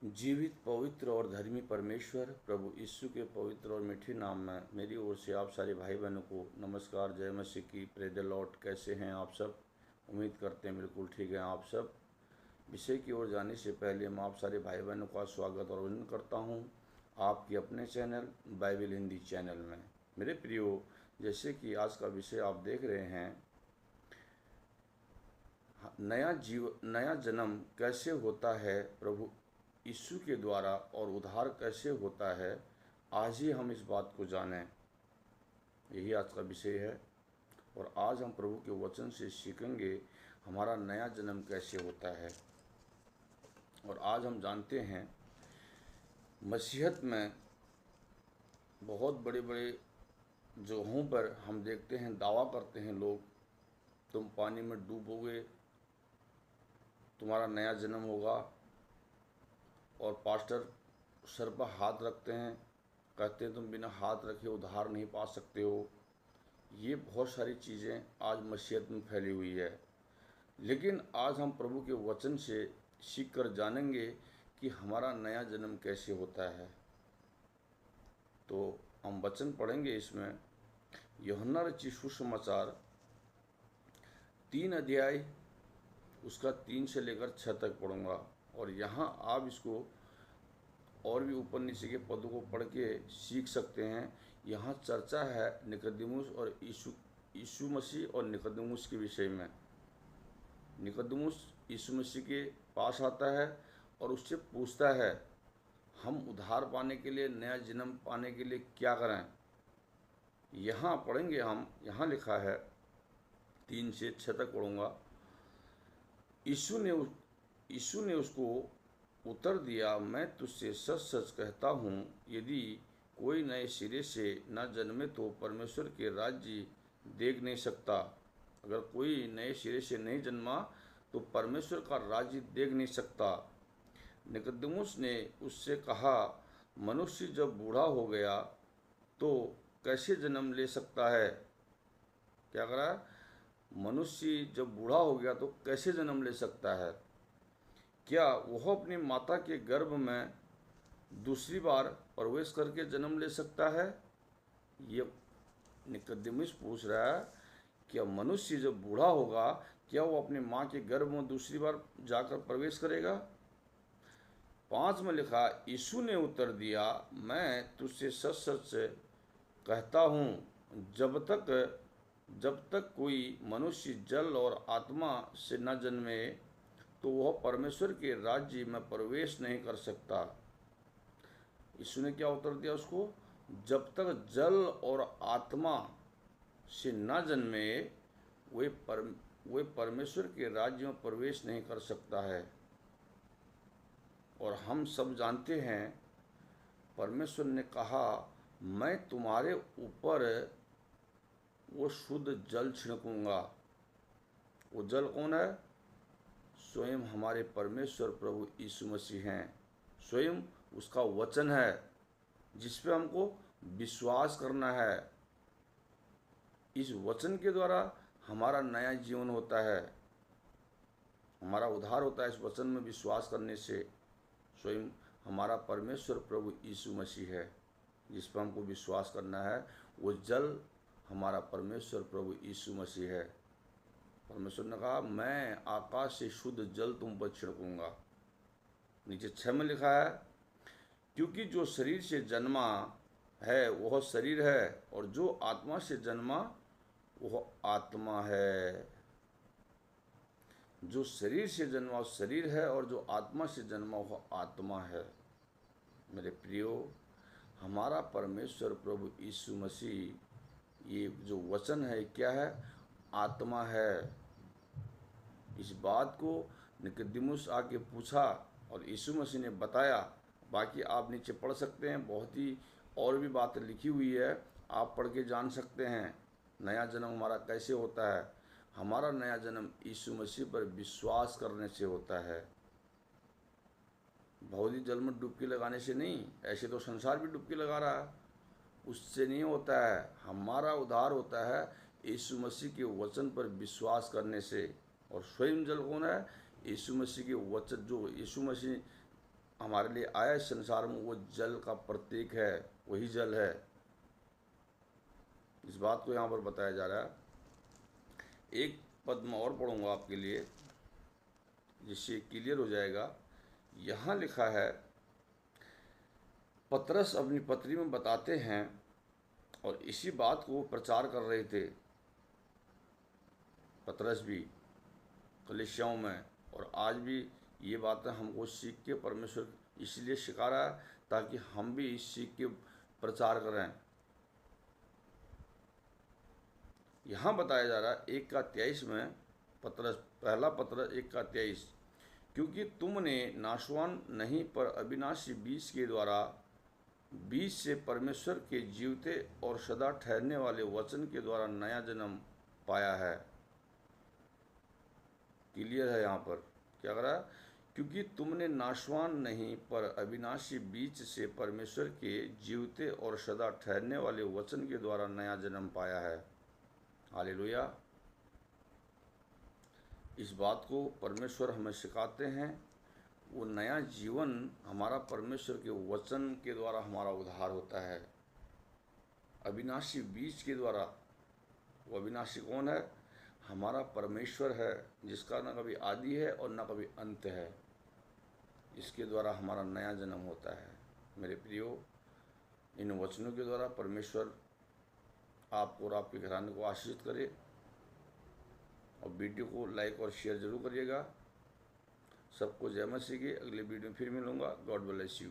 जीवित, पवित्र और धर्मी परमेश्वर प्रभु यीशु के पवित्र और मीठे नाम में मेरी ओर से आप सारे भाई बहनों को नमस्कार। जय मसीह की। Praise the Lord. कैसे हैं आप सब? उम्मीद करते हैं बिल्कुल ठीक हैं आप सब। विषय की ओर जाने से पहले मैं आप सारे भाई बहनों का स्वागत और अभिनंदन करता हूं आपके अपने चैनल बाइबल हिंदी चैनल में। मेरे प्रियो, जैसे कि आज का विषय आप देख रहे हैं, नया जन्म कैसे होता है प्रभु यीशु के द्वारा और उद्धार कैसे होता है, आज ही हम इस बात को जानें। यही आज का विषय है और आज हम प्रभु के वचन से सीखेंगे हमारा नया जन्म कैसे होता है। और आज हम जानते हैं मसीहत में बहुत बड़े बड़े जगहों पर हम देखते हैं, दावा करते हैं लोग, तुम पानी में डूबोगे, तुम्हारा नया जन्म होगा। और पास्टर सर पर हाथ रखते हैं, कहते हैं तुम बिना हाथ रखे उद्धार नहीं पा सकते हो। ये बहुत सारी चीज़ें आज मसीहत में फैली हुई है। लेकिन आज हम प्रभु के वचन से सीख कर जानेंगे कि हमारा नया जन्म कैसे होता है। तो हम वचन पढ़ेंगे इसमें, यूहन्ना रचित सुसमाचार 3 अध्याय उसका 3 से लेकर 6 तक पढ़ूंगा। और यहाँ आप इसको और भी ऊपर नीचे के पदों को पढ़ के सीख सकते हैं। यहाँ चर्चा है निकोदेमुस और यीशु मसीह और निकोदेमुस के विषय में। निकोदेमुस यीशु मसीह के पास आता है और उससे पूछता है, हम उद्धार पाने के लिए, नया जन्म पाने के लिए क्या करें? यहाँ पढ़ेंगे हम। यहाँ लिखा है, 3 से 6 तक पढ़ूंगा। यीशु ने उसको उत्तर दिया, मैं तुझसे सच सच कहता हूँ, यदि कोई नए सिरे से न जन्मे तो परमेश्वर के राज्य देख नहीं सकता। अगर कोई नए सिरे से नहीं जन्मा तो परमेश्वर का राज्य देख नहीं सकता। निकोदेमुस ने उससे कहा, मनुष्य जब बूढ़ा हो गया तो कैसे जन्म ले सकता है? क्या करा? मनुष्य जब बूढ़ा हो गया तो कैसे जन्म ले सकता है? क्या वह अपनी माता के गर्भ में दूसरी बार प्रवेश करके जन्म ले सकता है? ये निकोदेमुस पूछ रहा है, क्या मनुष्य जब बूढ़ा होगा क्या वो अपनी माँ के गर्भ में दूसरी बार जाकर प्रवेश करेगा? 5 में लिखा, यीशु ने उत्तर दिया, मैं तुझसे सच सच कहता हूँ, जब तक कोई मनुष्य जल और आत्मा से न जन्मे तो वह परमेश्वर के राज्य में प्रवेश नहीं कर सकता। यीशु ने क्या उत्तर दिया उसको? जब तक जल और आत्मा से न जन्मे वे परमेश्वर के राज्य में प्रवेश नहीं कर सकता है। और हम सब जानते हैं, परमेश्वर ने कहा, मैं तुम्हारे ऊपर वो शुद्ध जल छिड़कूंगा। वो जल कौन है? स्वयं हमारे परमेश्वर प्रभु यीशु मसीह हैं। स्वयं उसका वचन है जिस पे हमको विश्वास करना है। इस वचन के द्वारा हमारा नया जीवन होता है, हमारा उद्धार होता है इस वचन में विश्वास करने से। स्वयं हमारा परमेश्वर प्रभु यीशु मसीह है जिस पर हमको विश्वास करना है। वो जल हमारा परमेश्वर प्रभु यीशु मसीह है। परमेश्वर ने कहा, मैं आकाश से शुद्ध जल तुम पर छिड़कूंगा। नीचे 6 में लिखा है, क्योंकि जो शरीर से जन्मा है वह शरीर है और जो आत्मा से जन्मा वह आत्मा है। जो शरीर से जन्मा वह शरीर है और जो आत्मा से जन्मा वह आत्मा है। मेरे प्रियो, हमारा परमेश्वर प्रभु यीशु मसीह, ये जो वचन है क्या है? आत्मा है। इस बात को निकोदेमुस आके पूछा और यीशु मसीह ने बताया। बाकी आप नीचे पढ़ सकते हैं, बहुत ही और भी बातें लिखी हुई है, आप पढ़ के जान सकते हैं नया जन्म हमारा कैसे होता है। हमारा नया जन्म यीशु मसीह पर विश्वास करने से होता है। भौतिक जल में डुबकी लगाने से नहीं, ऐसे तो संसार भी डुबकी लगा रहा है, उससे नहीं होता है। हमारा उद्धार होता है यीशु मसीह के वचन पर विश्वास करने से। और स्वयं जल कौन है? यीशु मसीह के वचन, जो यीशु मसीह हमारे लिए आया इस संसार में वो जल का प्रतीक है, वही जल है। इस बात को यहाँ पर बताया जा रहा है। एक पद मैं और पढ़ूंगा आपके लिए जिससे क्लियर हो जाएगा। यहाँ लिखा है, पतरस अपनी पत्री में बताते हैं और इसी बात को वो प्रचार कर रहे थे, पतरस भी कलीसियाओं में। और आज भी ये बातें हमको सीख के परमेश्वर इसलिए सिखा रहा है ताकि हम भी इस सीख के प्रचार करें। यहाँ बताया जा रहा है 1:23 में, पतरस, पहला पतरस 1:23, क्योंकि तुमने नाशवान नहीं पर अविनाशी बीज के द्वारा, बीज से परमेश्वर के जीवते और सदा ठहरने वाले वचन के द्वारा नया जन्म पाया है। क्लियर है यहाँ पर क्या कर रहा है? क्योंकि तुमने नाशवान नहीं पर अविनाशी बीज से परमेश्वर के जीवते और सदा ठहरने वाले वचन के द्वारा नया जन्म पाया है। हालेलुया। इस बात को परमेश्वर हमें सिखाते हैं। वो नया जीवन हमारा परमेश्वर के वचन के द्वारा हमारा उद्धार होता है, अविनाशी बीज के द्वारा। वो अविनाशी कौन है? हमारा परमेश्वर है, जिसका न कभी आदि है और न कभी अंत है। इसके द्वारा हमारा नया जन्म होता है। मेरे प्रियो, इन वचनों के द्वारा परमेश्वर आपको और आपके घराने को आशीषित करे। और वीडियो को लाइक और शेयर जरूर करिएगा। सबको जय मसीह की। अगले वीडियो में फिर मिलूंगा। God bless you.